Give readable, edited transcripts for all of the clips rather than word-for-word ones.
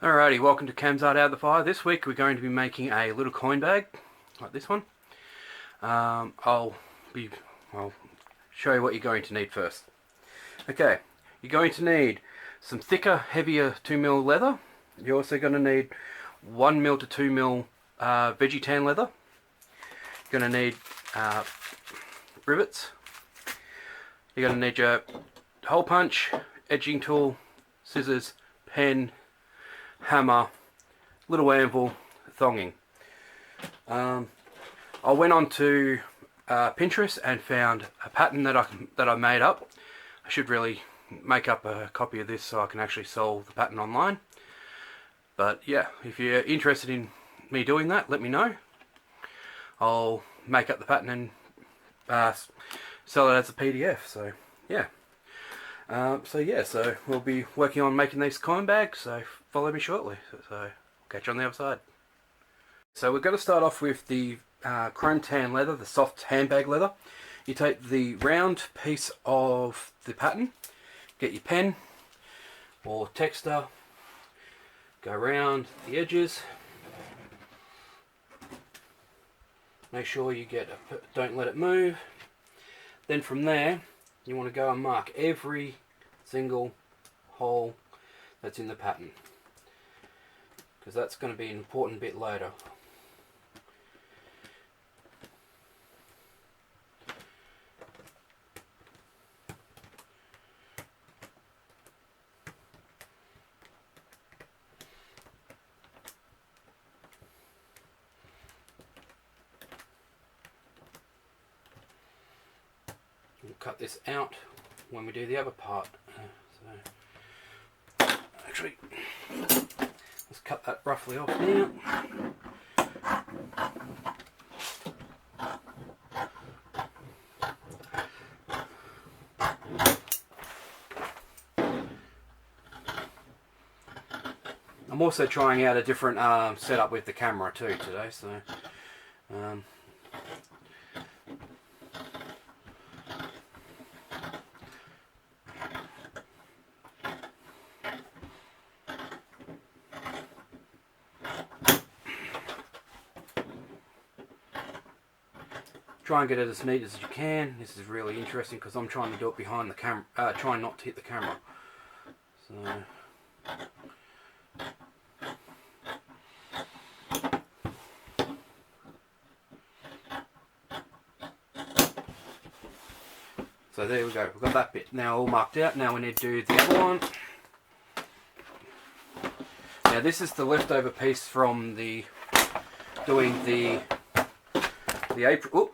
Alrighty, welcome to Cam's Art Out of the Fire. This week we're going to be making a little coin bag, like this one. I'll show you what you're going to need first. Okay, you're going to need some thicker, heavier 2mm leather. You're also going to need 1mm to 2mm veggie tan leather. You're going to need rivets. You're going to need your hole punch, edging tool, scissors, pen, hammer, little anvil, thonging. I went on to Pinterest and found a pattern that I made up. I should really make up a copy of this so I can actually sell the pattern online. But yeah, if you're interested in me doing that, let me know. I'll make up the pattern and sell it as a PDF. So yeah. So we'll be working on making these coin bags, so follow me shortly. So catch you on the other side. So we're going to start off with the chrome tan leather, the soft handbag leather. You take the round piece of the pattern, get your pen or texter, go around the edges, make sure you don't let it move. Then from there you want to go and mark every single hole that's in the pattern, because that's going to be an important bit later. We'll cut this out when we do the other part. Actually, let's cut that roughly off now. I'm also trying out a different setup with the camera too today, so try and get it as neat as you can. This is really interesting because I'm trying to do it behind the camera, trying not to hit the camera. So there we go, we've got that bit now all marked out. Now we need to do the other one. Now this is the leftover piece from doing the apron. Oh.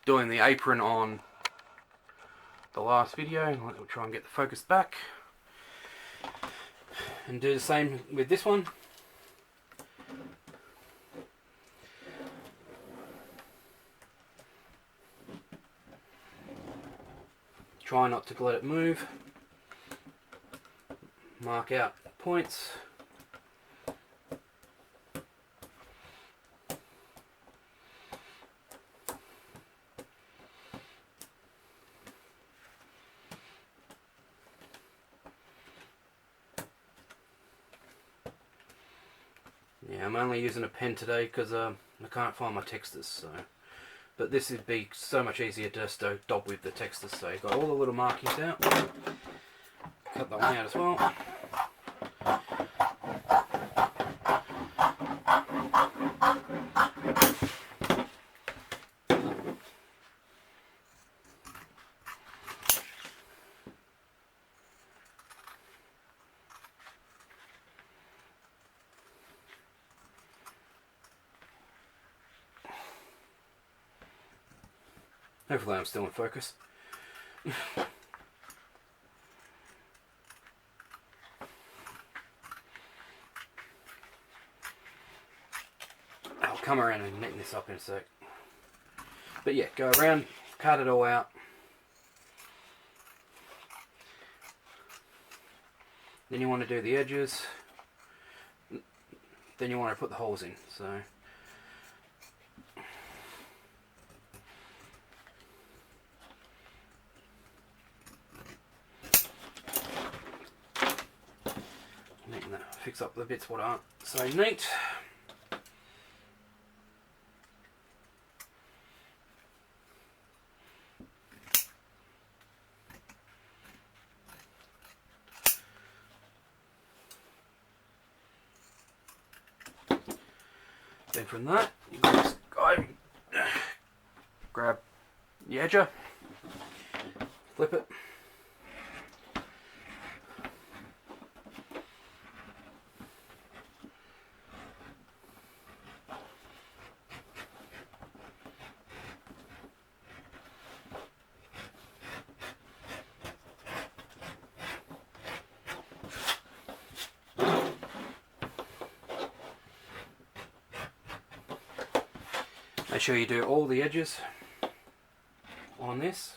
Doing the apron on the last video. We'll try and get the focus back and do the same with this one. Try not to let it move. Mark out points. Yeah, I'm only using a pen today because I can't find my textures, so. But this would be so much easier just to dab with the textures. So you've got all the little markings out. Cut that one out as well. Hopefully I'm still in focus. I'll come around and neaten this up in a sec. But yeah, go around, cut it all out. Then you want to do the edges. Then you want to put the holes in. So fix up the bits what aren't so neat. Then from that, you can just go grab the edger, flip it, make sure you do all the edges on this.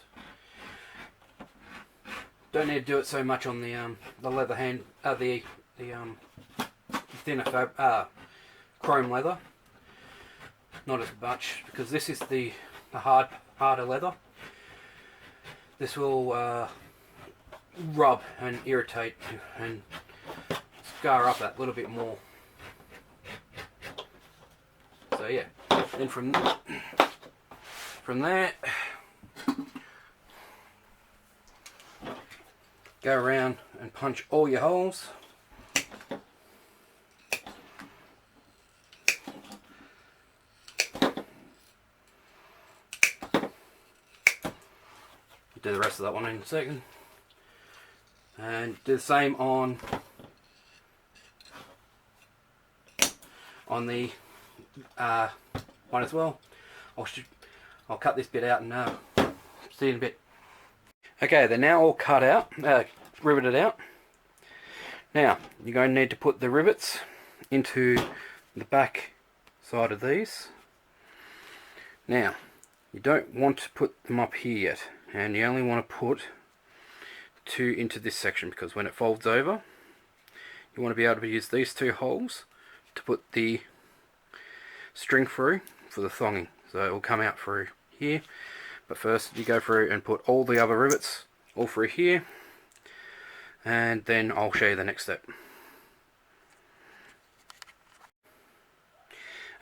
Don't need to do it so much on the leather hand, the thinner chrome leather. Not as much, because this is the harder leather. This will rub and irritate and scar up that little bit more. So yeah, then from there, go around and punch all your holes. Do the rest of that one in a second, and do the same on the one as well. I'll cut this bit out and see you in a bit. Okay, they're now all cut out, riveted out. Now you're going to need to put the rivets into the back side of these. Now you don't want to put them up here yet, and you only want to put 2 into this section, because when it folds over you want to be able to use these 2 holes to put the string through for the thonging, so it will come out through here. But first you go through and put all the other rivets all through here, and then I'll show you the next step.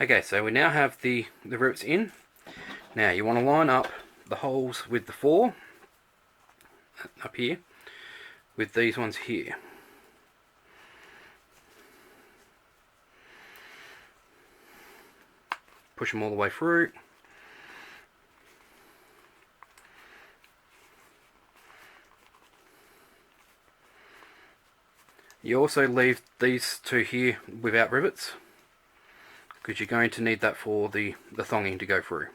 Okay, so we now have the rivets in. Now you want to line up the holes with the 4 up here with these ones here. Push them all the way through. You also leave these 2 here without rivets, because you're going to need that for the thonging to go through.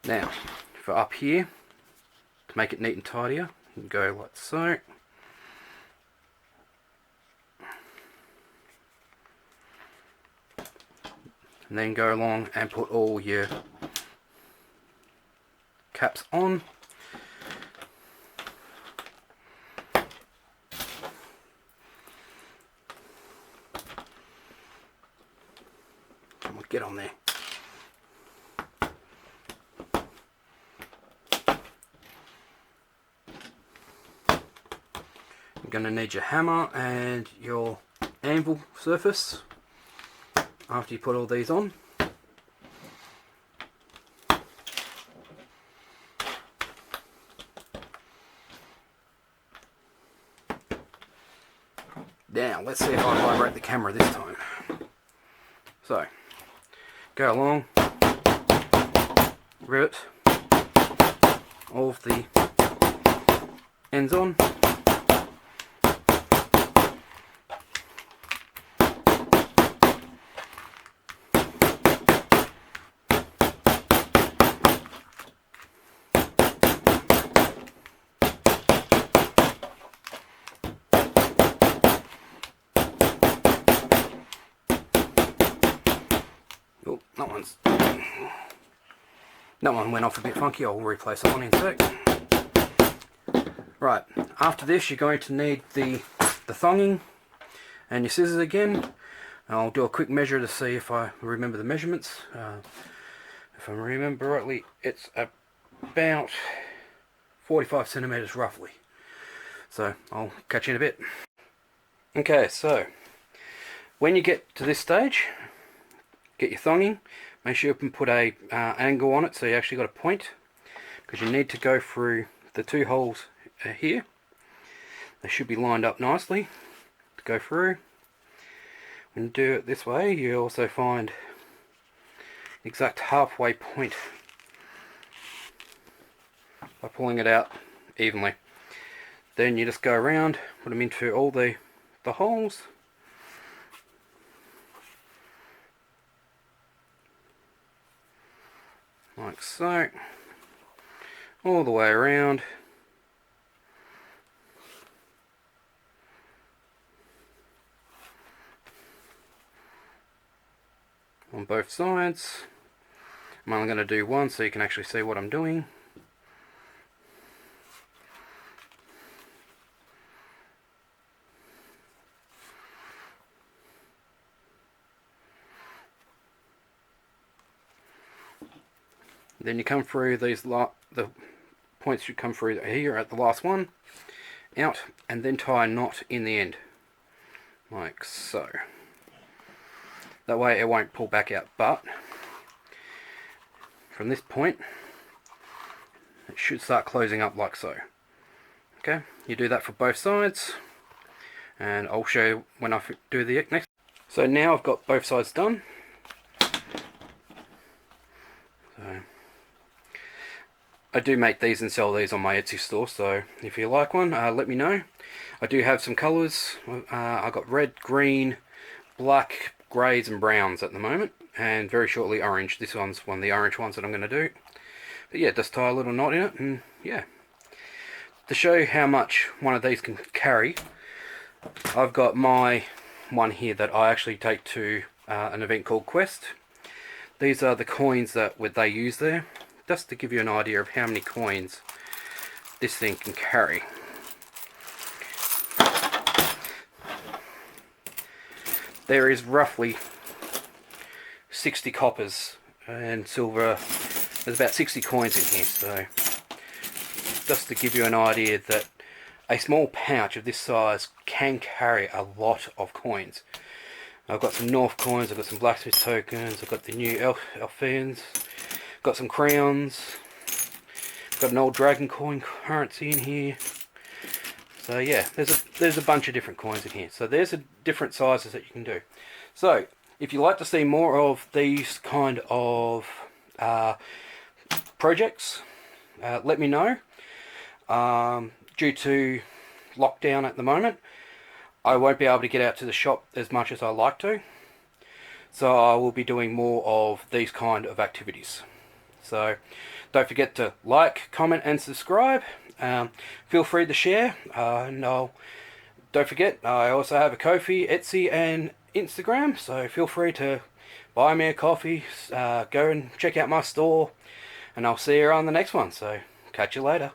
Now, for up here, to make it neat and tidier, you can go like so. And then go along and put all your caps on. Come on, get on there. You're going to need your hammer and your anvil surface after you put all these on. Now let's see if I vibrate the camera this time. So go along, rivet all of the ends on. Oh, that one went off a bit funky. I'll replace that one in a sec. Right, after this you're going to need the thonging and your scissors again. I'll do a quick measure to see if I remember the measurements. If I remember rightly, it's about 45 centimeters roughly. So I'll catch you in a bit. Okay, so when you get to this stage, get your thonging. Make sure you can put a angle on it so you actually got a point, because you need to go through the 2 holes here. They should be lined up nicely to go through. When you do it this way, you also find the exact halfway point by pulling it out evenly. Then you just go around, put them into all the holes. Like so. All the way around. On both sides. I'm only going to do one so you can actually see what I'm doing. Then you come through these, the points should come through here at the last one, out, and then tie a knot in the end, like so. That way it won't pull back out, but from this point it should start closing up like so. Okay, you do that for both sides, and I'll show you when I do the next. So now I've got both sides done. So I do make these and sell these on my Etsy store, so if you like one, let me know. I do have some colours. I've got red, green, black, greys and browns at the moment, and very shortly orange. This one's one of the orange ones that I'm going to do. But yeah, just tie a little knot in it, and yeah. To show you how much one of these can carry, I've got my one here that I actually take to an event called Quest. These are the coins that they use there, just to give you an idea of how many coins this thing can carry. There is roughly 60 coppers and silver. There's about 60 coins in here, so just to give you an idea that a small pouch of this size can carry a lot of coins. I've got some North coins, I've got some blacksmith tokens, I've got the new Elfians, got some crowns, got an old dragon coin currency in here. So yeah, there's a bunch of different coins in here. So there's different sizes that you can do. So if you like to see more of these kind of projects, let me know. Due to lockdown at the moment, I won't be able to get out to the shop as much as I like to. So I will be doing more of these kind of activities. So don't forget to like, comment and subscribe. Feel free to share, and don't forget, I also have a Ko-fi, Etsy and Instagram, so feel free to buy me a coffee, go and check out my store, and I'll see you on the next one, so catch you later.